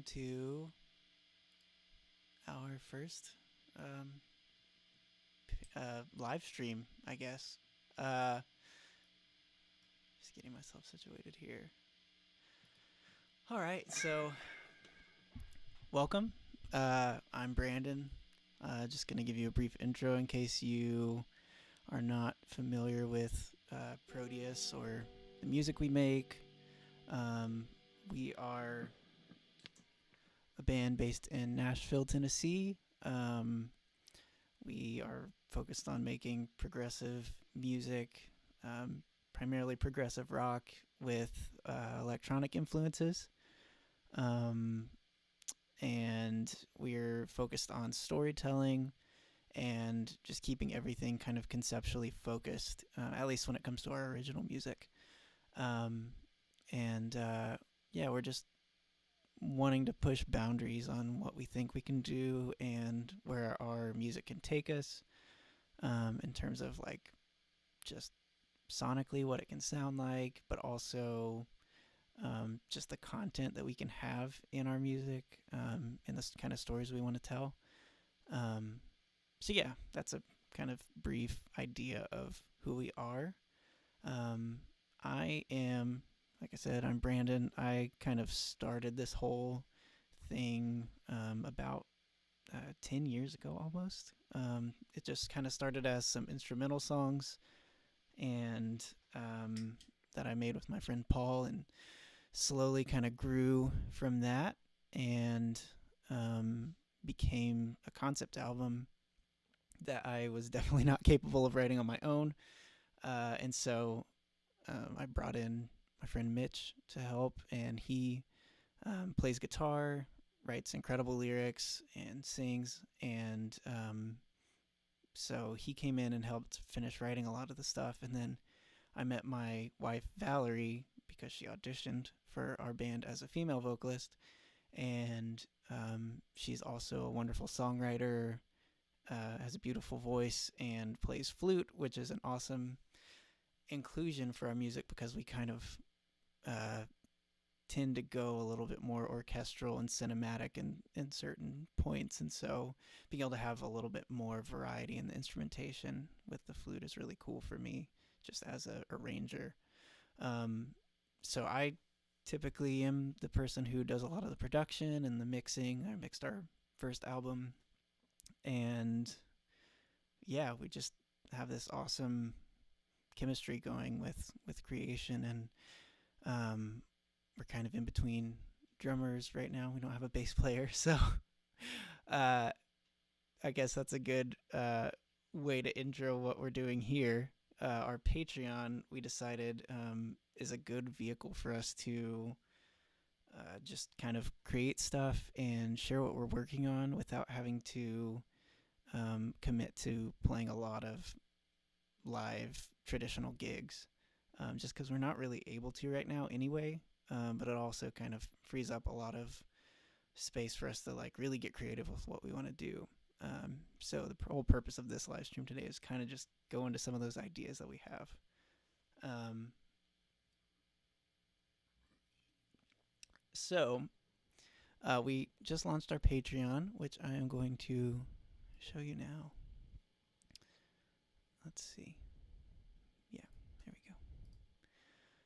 welcome to our first live stream, I guess. Uh, just getting myself situated here. All right, so welcome. I'm Brandon. Just going to give you a brief intro in case you are not familiar with PROTEUS or the music we make. We are a band based in Nashville, Tennessee. We are focused on making progressive music, primarily progressive rock with electronic influences. And we're focused on storytelling and just keeping everything kind of conceptually focused, at least when it comes to our original music. We're just wanting to push boundaries on what we think we can do and where our music can take us, in terms of like just sonically what it can sound like, but also just the content that we can have in our music, and the kind of stories we want to tell. That's a kind of brief idea of who we are. I am, like I said, I'm Brandon. I kind of started this whole thing about 10 years ago almost. It just kind of started as some instrumental songs and that I made with my friend Paul, and slowly kind of grew from that and became a concept album that I was definitely not capable of writing on my own. I brought in my friend Mitch to help, and he plays guitar, writes incredible lyrics, and sings. And so he came in and helped finish writing a lot of the stuff. And then I met my wife, Valerie, because she auditioned for our band as a female vocalist. And she's also a wonderful songwriter, has a beautiful voice, and plays flute, which is an awesome inclusion for our music because we kind of tend to go a little bit more orchestral and cinematic in certain points. And so being able to have a little bit more variety in the instrumentation with the flute is really cool for me, just as a arranger. So I typically am the person who does a lot of the production and the mixing. I mixed our first album, and yeah, we just have this awesome chemistry going with creation. And we're kind of in between drummers right now. We don't have a bass player, so I guess that's a good way to intro what we're doing here. Our Patreon, we decided, is a good vehicle for us to just kind of create stuff and share what we're working on without having to commit to playing a lot of live traditional gigs, just because we're not really able to right now anyway. But it also kind of frees up a lot of space for us to like really get creative with what we want to do. So the whole purpose of this live stream today is kind of just go into some of those ideas that we have. We just launched our Patreon, which I am going to show you now. Let's see. Yeah, there we go.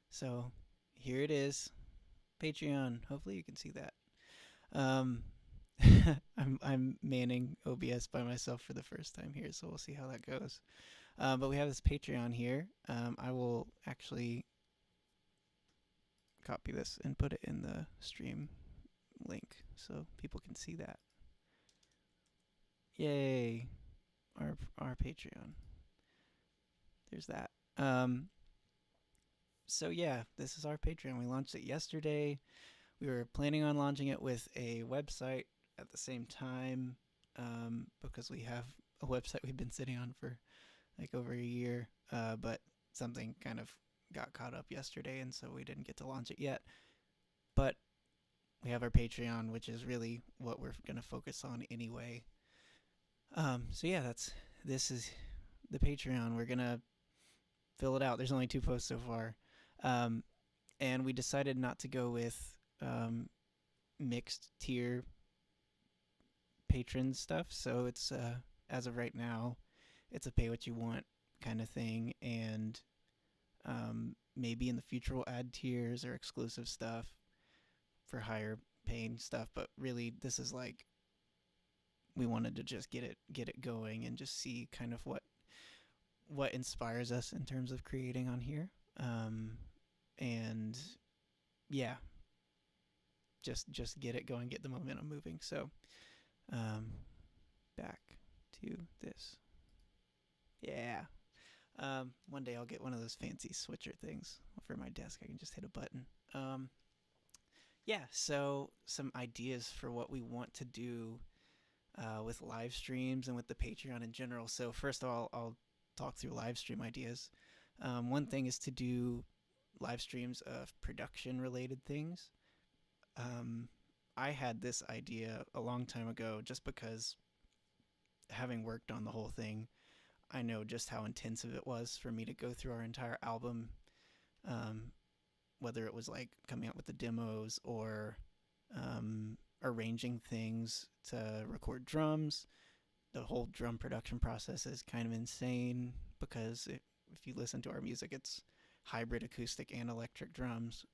So here it is, Patreon. Hopefully you can see that. I'm manning OBS by myself for the first time here, so we'll see how that goes. But we have this Patreon here. I will actually copy this and put it in the stream link so people can see that. Yay, our Patreon. There's that. So yeah, this is our Patreon. We launched it yesterday. We were planning on launching it with a website at the same time, because we have a website we've been sitting on for like over a year, but something kind of got caught up yesterday, and so we didn't get to launch it yet. But we have our Patreon, which is really what we're going to focus on anyway. This is the Patreon. We're going to fill it out. There's only 2 posts so far. And we decided not to go with mixed tier patron stuff. So it's as of right now, it's a pay what you want kind of thing, and maybe in the future we'll add tiers or exclusive stuff for higher paying stuff. But really, this is like we wanted to just get it going and just see kind of what inspires us in terms of creating on here. And yeah, just get it going, get the momentum moving. So um, back to this. Yeah. One day I'll get one of those fancy switcher things for my desk. I can just hit a button. Yeah, so some ideas for what we want to do with live streams and with the Patreon in general. So first of all, I'll talk through live stream ideas. One thing is to do live streams of production related things. I had this idea a long time ago just because having worked on the whole thing, I know just how intensive it was for me to go through our entire album, um, whether it was like coming up with the demos or arranging things to record drums. The whole drum production process is kind of insane because if you listen to our music, it's hybrid acoustic and electric drums.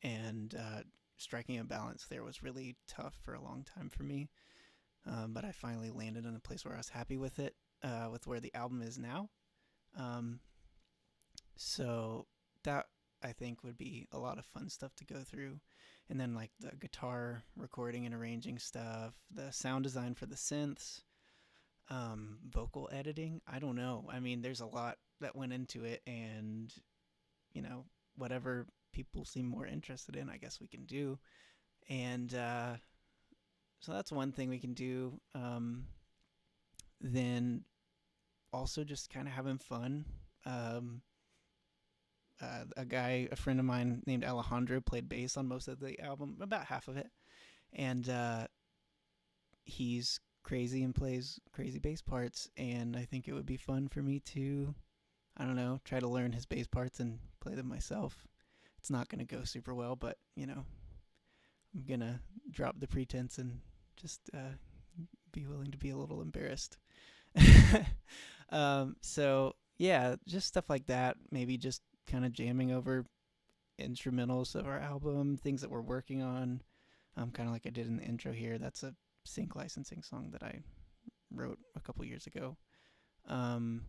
And striking a balance there was really tough for a long time for me. But I finally landed in a place where I was happy with it, with where the album is now. Um, so that I think would be a lot of fun stuff to go through. And then like the guitar recording and arranging stuff, the sound design for the synths, vocal editing. I don't know. I mean, there's a lot that went into it, and you know, whatever people seem more interested in, I guess we can do. And so that's one thing we can do. Then also just kind of having fun. Um, a friend of mine named Alejandro played bass on most of the album, about half of it, and he's crazy and plays crazy bass parts. And I think it would be fun for me to, I don't know, try to learn his bass parts and play them myself. It's not going to go super well, but you know, I'm gonna drop the pretense and just be willing to be a little embarrassed. So yeah, just stuff like that. Maybe just kind of jamming over instrumentals of our album, things that we're working on. Kind of like I did in the intro here. That's a sync licensing song that I wrote a couple years ago. Um,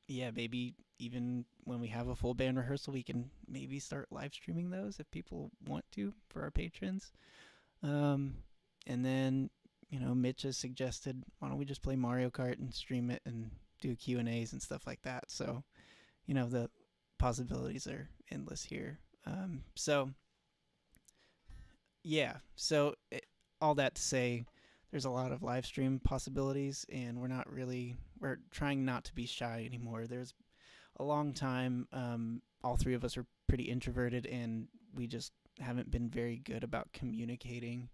yeah, maybe even when we have a full band rehearsal, we can maybe start live streaming those if people want to for our patrons. Um, and then, you know, Mitch has suggested, why don't we just play Mario Kart and stream it and do Q&As and stuff like that. So, you know, the possibilities are endless here. So, yeah. So, all that to say, there's a lot of live stream possibilities, and we're trying not to be shy anymore. There's a long time, all three of us are pretty introverted, and we just haven't been very good about communicating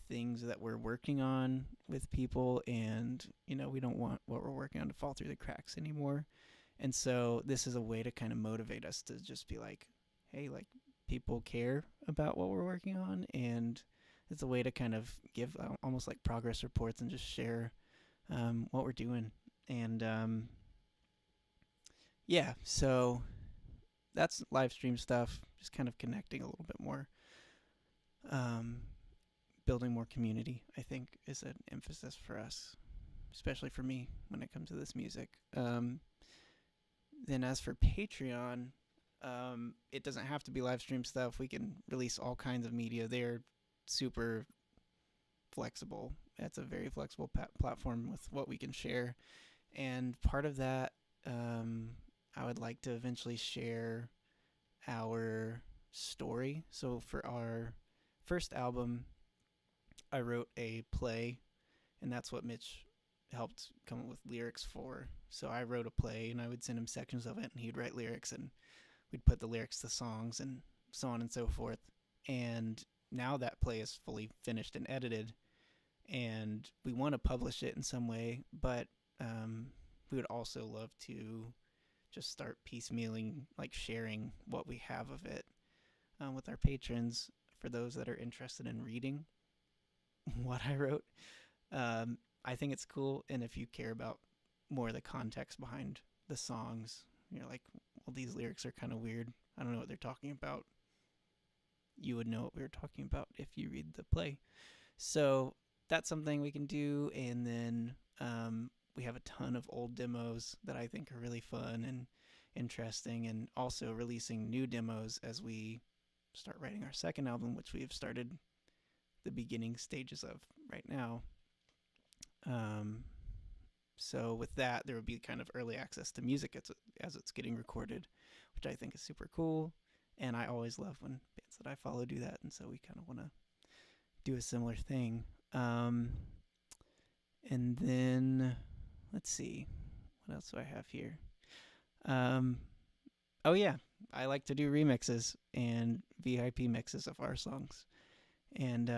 things that we're working on with people, and you know, we don't want what we're working on to fall through the cracks anymore. And so this is a way to kind of motivate us to just be like, hey, like, people care about what we're working on, and it's a way to kind of give almost like progress reports and just share what we're doing. And yeah, so that's live stream stuff, just kind of connecting a little bit more. Um, Building more community, I think, is an emphasis for us, especially for me when it comes to this music. Then as for Patreon, it doesn't have to be live stream stuff. We can release all kinds of media. They're super flexible. It's a very flexible platform with what we can share. And part of that, I would like to eventually share our story. So for our first album, I wrote a play, and that's what Mitch helped come up with lyrics for. So I wrote a play, and I would send him sections of it, and he'd write lyrics, and we'd put the lyrics to songs, and so on and so forth. And now that play is fully finished and edited, and we want to publish it in some way, but we would also love to just start piecemealing, like sharing what we have of it. with our patrons for those that are interested in reading what I wrote. I think it's cool, and if you care about more of the context behind the songs, you're like, well, these lyrics are kind of weird. I don't know what they're talking about. You would know what we were talking about if you read the play. So that's something we can do, and then we have a ton of old demos that I think are really fun and interesting, and also releasing new demos as we start writing our second album, which we have started the beginning stages of right now. Um, so with that, there would be kind of early access to music as it's getting recorded, which I think is super cool. And I always love when bands that I follow do that, and so we kind of want to do a similar thing. And then let's see, what else do I have here? Oh yeah, I like to do remixes and VIP mixes of our songs. And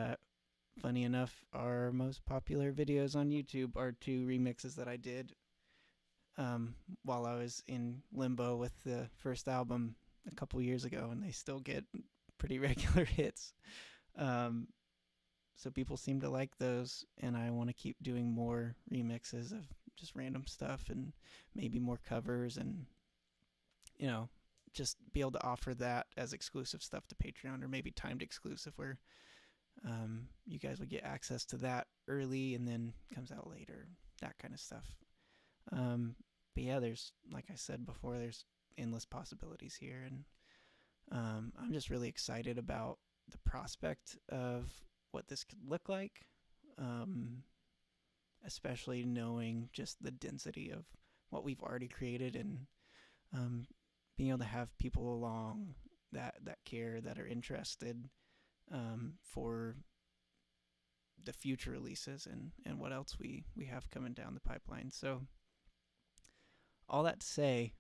funny enough, our most popular videos on YouTube are two remixes that I did while I was in limbo with the first album a couple years ago, and they still get pretty regular hits. So people seem to like those, and I want to keep doing more remixes of just random stuff and maybe more covers, and just be able to offer that as exclusive stuff to Patreon, or maybe timed exclusive where you guys would get access to that early and then comes out later, that kind of stuff. But yeah, there's, like I said before, there's endless possibilities here, and I'm just really excited about the prospect of what this could look like, especially knowing just the density of what we've already created, and being able to have people along that care, that are interested for the future releases and what else we have coming down the pipeline. So all that to say,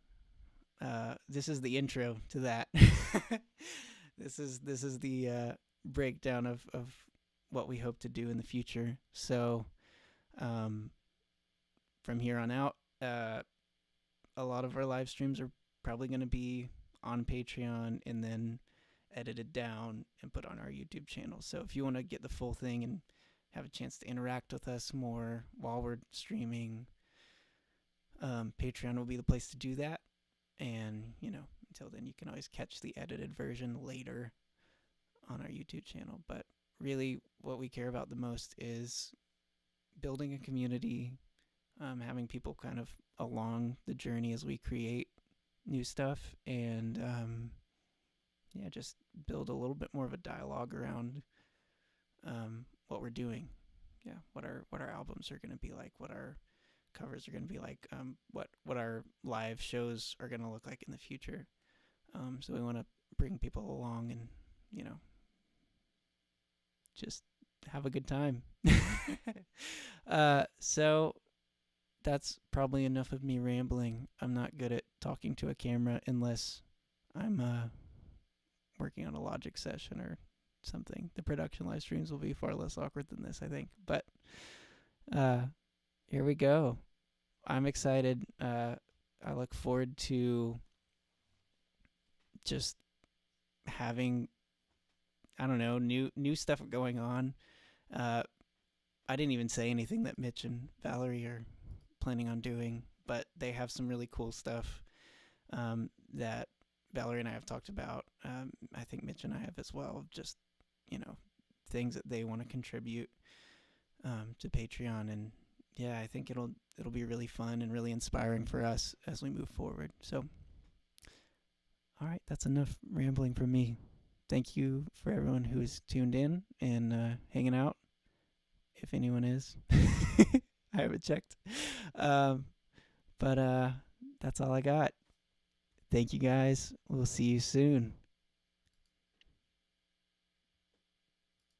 this is the intro to that. This is the breakdown of what we hope to do in the future. So from here on out, a lot of our live streams are probably going to be on Patreon and then edited down and put on our YouTube channel. So if you want to get the full thing and have a chance to interact with us more while we're streaming, Patreon will be the place to do that. And, until then, you can always catch the edited version later on our YouTube channel. But really, what we care about the most is building a community, having people kind of along the journey as we create new stuff, and just build a little bit more of a dialogue around what we're doing. Yeah, what our albums are going to be like, what our covers are going to be like, what our live shows are going to look like in the future. So we want to bring people along and, just have a good time. So that's probably enough of me rambling. I'm not good at talking to a camera unless I'm working on a Logic session or something. The production live streams will be far less awkward than this, I think. But here we go. I'm excited. I look forward to just having, I don't know, new stuff going on. I didn't even say anything that Mitch and Valerie are planning on doing, but they have some really cool stuff that Valerie and I have talked about. I think Mitch and I have as well. Just, things that they want to contribute to Patreon, and yeah, I think it'll be really fun and really inspiring for us as we move forward. So, all right, that's enough rambling from me. Thank you for everyone who is tuned in and hanging out, if anyone is. I haven't checked. But that's all I got. Thank you guys. We'll see you soon.